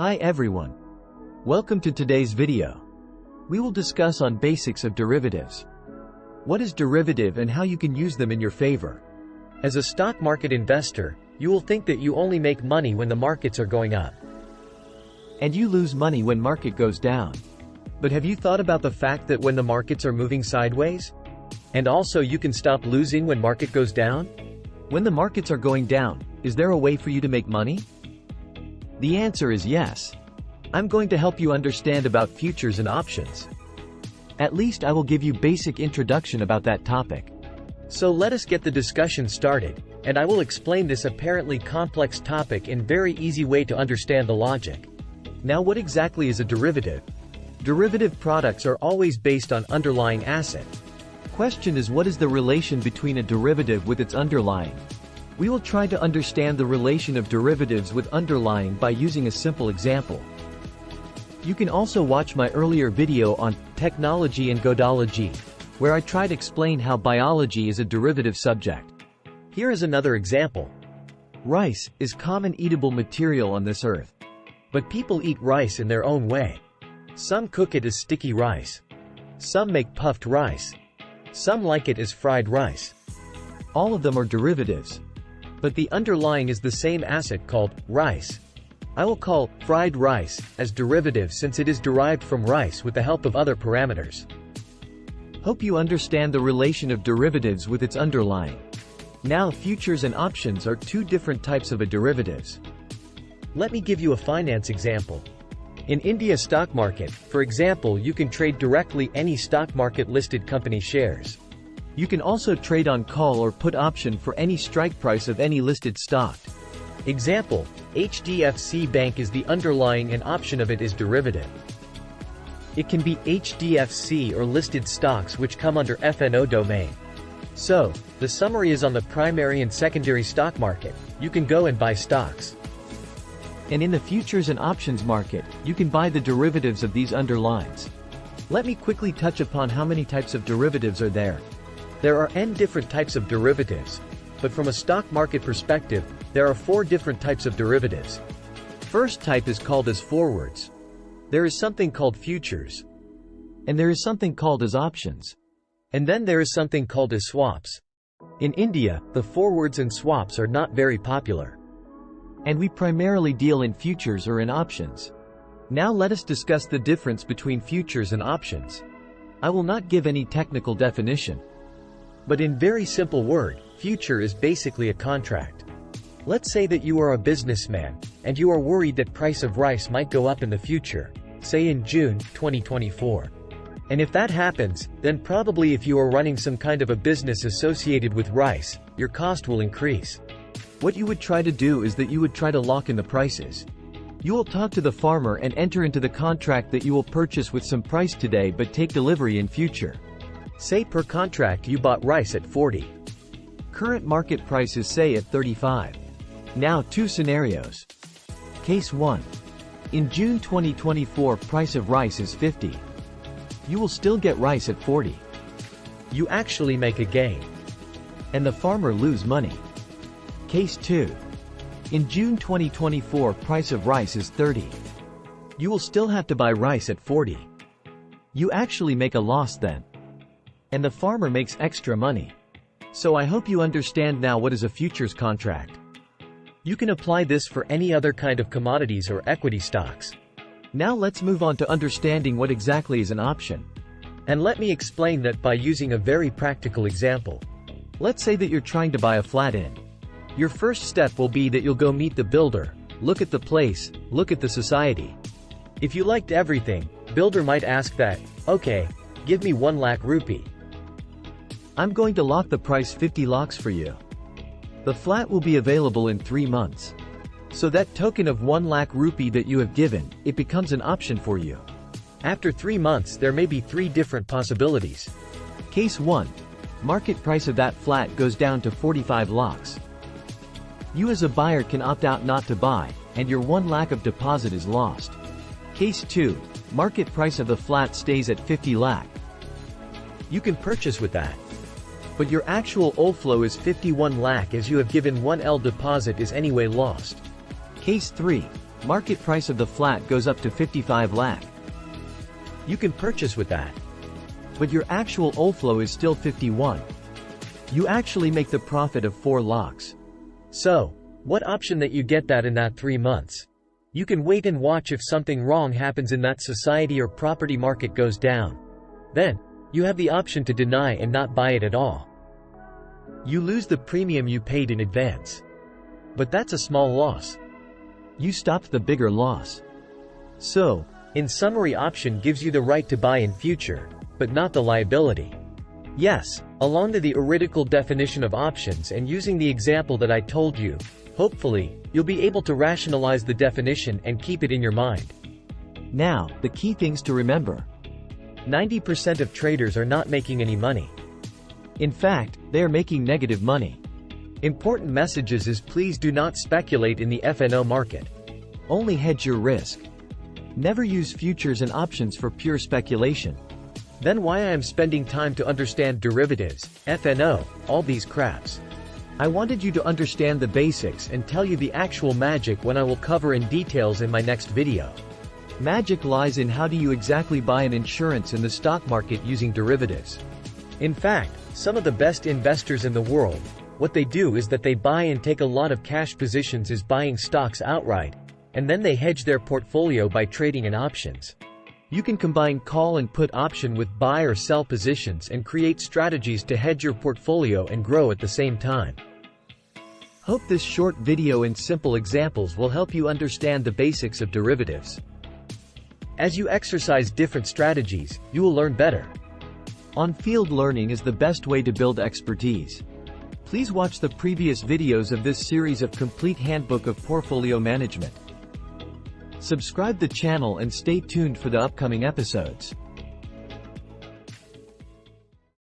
Hi everyone. Welcome to today's video. We will discuss on basics of derivatives. What is derivative and how you can use them in your favor. As a stock market investor, you will think that you only make money when the markets are going up. And you lose money when market goes down. But have you thought about the fact that when the markets are moving sideways? And also you can stop losing when market goes down? When the markets are going down, is there a way for you to make money? The answer is yes. I'm going to help you understand about futures and options. At least I will give you basic introduction about that topic. So let us get the discussion started, and I will explain this apparently complex topic in very easy way to understand the logic. Now what exactly is a derivative? Derivative products are always based on underlying asset. Question is, what is the relation between a derivative with its underlying? We will try to understand the relation of derivatives with underlying by using a simple example. You can also watch my earlier video on technology and godology, where I try to explain how biology is a derivative subject. Here is another example. Rice is common eatable material on this earth. But people eat rice in their own way. Some cook it as sticky rice. Some make puffed rice. Some like it as fried rice. All of them are derivatives. But the underlying is the same asset called rice. I will call fried rice as derivative since it is derived from rice with the help of other parameters. Hope you understand the relation of derivatives with its underlying. Now futures and options are two different types of derivatives. Let me give you a finance example. In India stock market, for example, you can trade directly any stock market listed company shares. You can also trade on call or put option for any strike price of any listed stock. Example, HDFC Bank is the underlying and option of it is derivative. It can be HDFC or listed stocks which come under FNO domain. So, the summary is on the primary and secondary stock market, you can go and buy stocks. And in the futures and options market, you can buy the derivatives of these underlines. Let me quickly touch upon how many types of derivatives are there. There are n different types of derivatives, but from a stock market perspective, there are 4 different types of derivatives. First type is called as forwards. There is something called futures. And there is something called as options. And then there is something called as swaps. In India, the forwards and swaps are not very popular. And we primarily deal in futures or in options. Now let us discuss the difference between futures and options. I will not give any technical definition. But in very simple word, future is basically a contract. Let's say that you are a businessman, and you are worried that price of rice might go up in the future, say in June 2024. And if that happens, then probably if you are running some kind of a business associated with rice, your cost will increase. What you would try to do is that you would try to lock in the prices. You will talk to the farmer and enter into the contract that you will purchase with some price today but take delivery in future. Say per contract you bought rice at 40. Current market price is say at 35. Now 2 scenarios. Case 1. In June 2024 price of rice is 50. You will still get rice at 40. You actually make a gain. And the farmer lose money. Case 2. In June 2024 price of rice is 30. You will still have to buy rice at 40. You actually make a loss then. And the farmer makes extra money. So I hope you understand now what is a futures contract. You can apply this for any other kind of commodities or equity stocks. Now let's move on to understanding what exactly is an option. And let me explain that by using a very practical example. Let's say that you're trying to buy a flat in. Your first step will be that you'll go meet the builder, look at the place, look at the society. If you liked everything, builder might ask that, okay, give me 1 lakh rupee. I'm going to lock the price 50 lakhs for you. The flat will be available in 3 months. So that token of 1 lakh rupee that you have given, it becomes an option for you. After 3 months there may be 3 different possibilities. Case 1. Market price of that flat goes down to 45 lakhs. You as a buyer can opt out not to buy, and your 1 lakh of deposit is lost. Case 2. Market price of the flat stays at 50 lakh. You can purchase with that. But your actual outflow is 51 lakh as you have given 1L deposit is anyway lost. Case 3. Market price of the flat goes up to 55 lakh. You can purchase with that. But your actual outflow is still 51. You actually make the profit of 4 lakhs. So, what option that you get that in that 3 months? You can wait and watch if something wrong happens in that society or property market goes down. Then, you have the option to deny and not buy it at all. You lose the premium you paid in advance. But that's a small loss. You stopped the bigger loss. So, in summary, option gives you the right to buy in future, but not the liability. Yes, along to the theoretical definition of options and using the example that I told you, hopefully, you'll be able to rationalize the definition and keep it in your mind. Now, the key things to remember. 90% of traders are not making any money. In fact, they are making negative money. Important messages is please do not speculate in the FNO market. Only hedge your risk. Never use futures and options for pure speculation. Then why I am spending time to understand derivatives, FNO, all these craps. I wanted you to understand the basics and tell you the actual magic when I will cover in details in my next video. Magic lies in how do you exactly buy an insurance in the stock market using derivatives. In fact, some of the best investors in the world, what they do is that they buy and take a lot of cash positions as buying stocks outright, and then they hedge their portfolio by trading in options. You can combine call and put option with buy or sell positions and create strategies to hedge your portfolio and grow at the same time. Hope this short video and simple examples will help you understand the basics of derivatives. As you exercise different strategies, you will learn better. On-field learning is the best way to build expertise. Please watch the previous videos of this series of complete handbook of portfolio management. Subscribe the channel and stay tuned for the upcoming episodes.